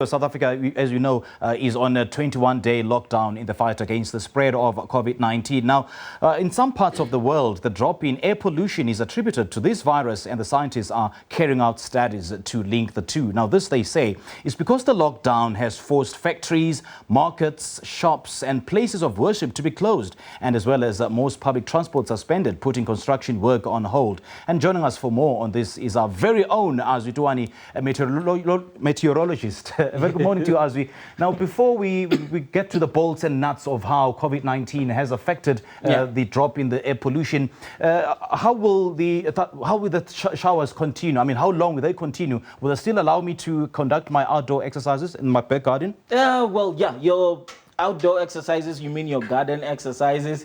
South Africa, as you know, is on a 21-day lockdown in the fight against the spread of COVID-19. Now, in some parts of the world, the drop in air pollution is attributed to this virus, and the scientists are carrying out studies to link the two. Now, this, they say, is because the lockdown has forced factories, markets, shops and places of worship to be closed, and as well as most public transport suspended, putting construction work on hold. And joining us for more on this is our very own Azwi Tuwani, a meteorologist. Very good morning to you, Azwi. Now, before we get to the bolts and nuts of how COVID-19 has affected the drop in the air pollution, how will the showers continue? I mean, how long will they continue? Will they still allow me to conduct my outdoor exercises in my back garden? Well, yeah, your outdoor exercises, you mean your garden exercises?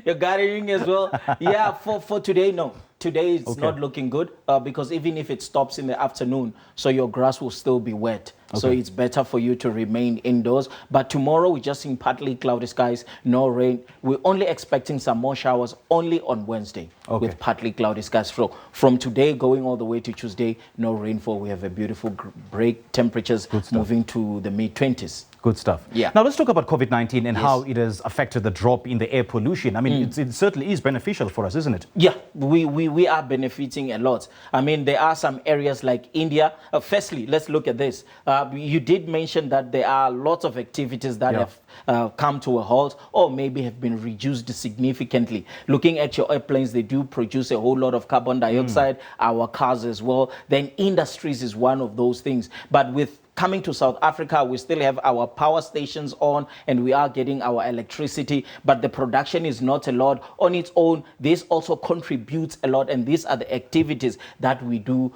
Your gardening as well? Yeah, for today, no. Today it's not looking good because even if it stops in the afternoon, so your grass will still be wet. Okay. So it's better for you to remain indoors. But tomorrow we're just seeing partly cloudy skies, no rain. We're only expecting some more showers only on Wednesday with partly cloudy skies. So from today going all the way to Tuesday, no rainfall. We have a beautiful break, temperatures moving to the mid-20s. Good stuff. Yeah. Now let's talk about COVID-19 and how it has affected the drop in the air pollution. I mean, it certainly is beneficial for us, isn't it? Yeah, we are benefiting a lot. I mean, there are some areas like India. Firstly, let's look at this. You did mention that there are lots of activities that have come to a halt or maybe have been reduced significantly. Looking at your airplanes, they do produce a whole lot of carbon dioxide, our cars as well. Then industries is one of those things. But with coming to South Africa, we still have our power stations on and we are getting our electricity, but the production is not a lot on its own. This also contributes a lot, and these are the activities that we do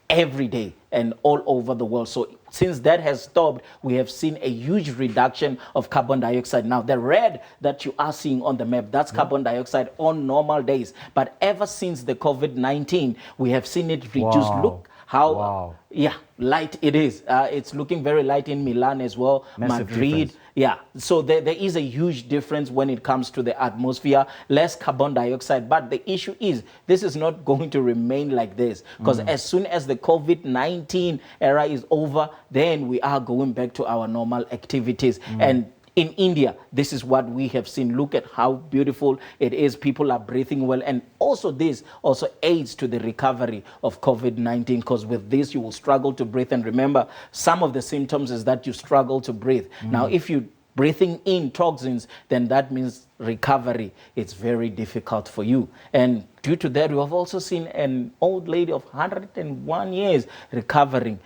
every day and all over the world. So since that has stopped, we have seen a huge reduction of carbon dioxide. Now, the red that you are seeing on the map, that's carbon dioxide on normal days. But ever since the COVID-19, we have seen it reduce. Look how light it is. It's looking very light in Milan as well. Massive Madrid. Difference. Yeah, so there is a huge difference when it comes to the atmosphere, less carbon dioxide. But the issue is, this is not going to remain like this, because as soon as the COVID-19 era is over, then we are going back to our normal activities. And in India, this is what we have seen. Look at how beautiful it is. People are breathing well. And also this also aids to the recovery of COVID-19, because with this, you will struggle to breathe. And remember, some of the symptoms is that you struggle to breathe. Now, if you're breathing in toxins, then that means recovery. It's very difficult for you. And due to that, we have also seen an old lady of 101 years recovering.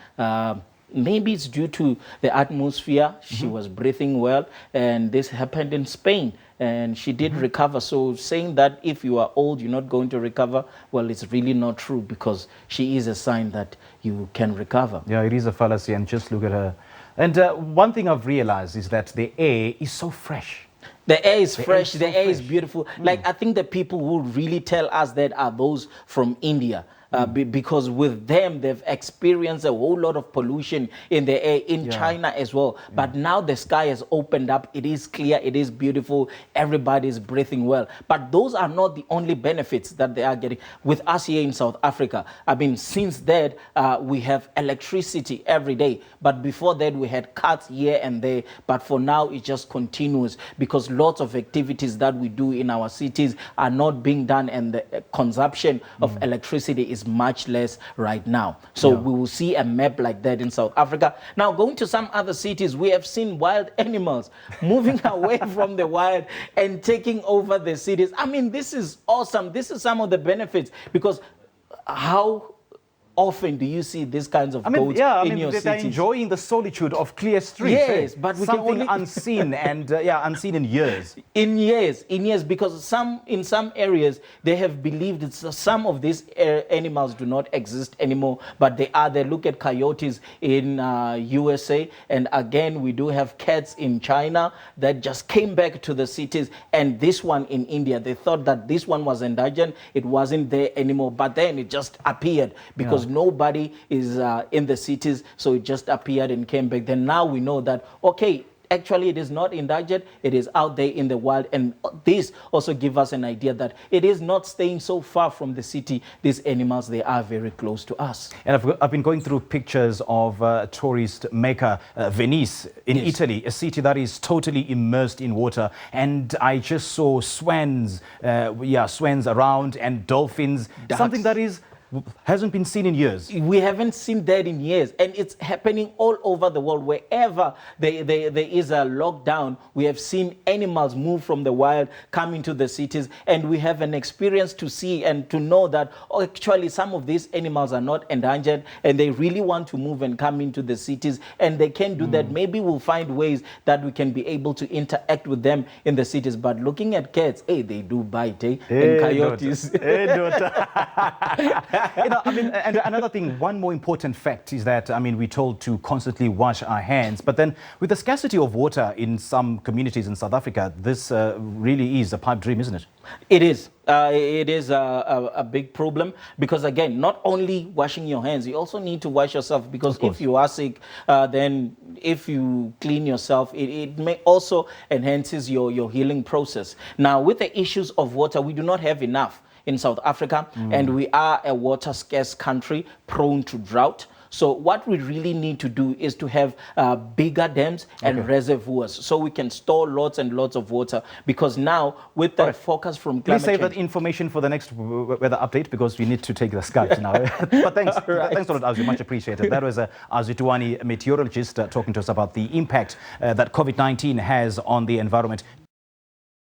Maybe it's due to the atmosphere. She was breathing well, and this happened in Spain, and she did recover. So saying that if you are old, you're not going to recover, well, it's really not true, because she is a sign that you can recover. Yeah, it is a fallacy, and just look at her. And one thing I've realized is that the air is so fresh. The air is fresh, the air is beautiful. Like, I think the people who really tell us that are those from India. Because with them, they've experienced a whole lot of pollution in the air, in China as well. But now the sky has opened up. It is clear. It is beautiful. Everybody is breathing well. But those are not the only benefits that they are getting. With us here in South Africa, I mean, since that, we have electricity every day. But before that, we had cuts here and there. But for now, it just continues, because lots of activities that we do in our cities are not being done, and the consumption of electricity is much less right now. So we will see a map like that in South Africa. Now, going to some other cities, we have seen wild animals moving away from the wild and taking over the cities. I mean, this is awesome. This is some of the benefits, because how often do you see these kinds of goats in your cities? They're enjoying the solitude of clear streets. Yes, but we something can only unseen and unseen in years. In years, because in some areas they have believed that some of these animals do not exist anymore, but they are there. Look at coyotes in USA, and again we do have cats in China that just came back to the cities, and this one in India. They thought that this one was endangered, it wasn't there anymore, but then it just appeared because nobody is in the cities, so it just appeared and came back. Then now we know that, okay, actually it is not endangered, it is out there in the wild. And this also gives us an idea that it is not staying so far from the city. These animals, they are very close to us. And I've been going through pictures of tourist Mecca, Venice in Italy, a city that is totally immersed in water. And I just saw swans, swans around, and dolphins, something that hasn't been seen in years. We haven't seen that in years, and it's happening all over the world. Wherever there is a lockdown, we have seen animals move from the wild, come into the cities, and we have an experience to see and to know that actually some of these animals are not endangered, and they really want to move and come into the cities, and they can do that. Maybe we'll find ways that we can be able to interact with them in the cities. But looking at cats, hey, they do bite, and coyotes. And another thing, one more important fact is that, we're told to constantly wash our hands. But then with the scarcity of water in some communities in South Africa, this really is a pipe dream, isn't it? It is. It is a big problem because, again, not only washing your hands, you also need to wash yourself, because if you are sick, then if you clean yourself, it may also enhances your healing process. Now, with the issues of water, we do not have enough in South Africa, and we are a water scarce country prone to drought. So what we really need to do is to have bigger dams and reservoirs so we can store lots and lots of water, because now with the focus from climate change... Please save that information for the next weather update, because we need to take the Skype now. But thanks a lot, Azwi, much appreciated. That was Azwi Tuwani, a meteorologist, talking to us about the impact that COVID-19 has on the environment.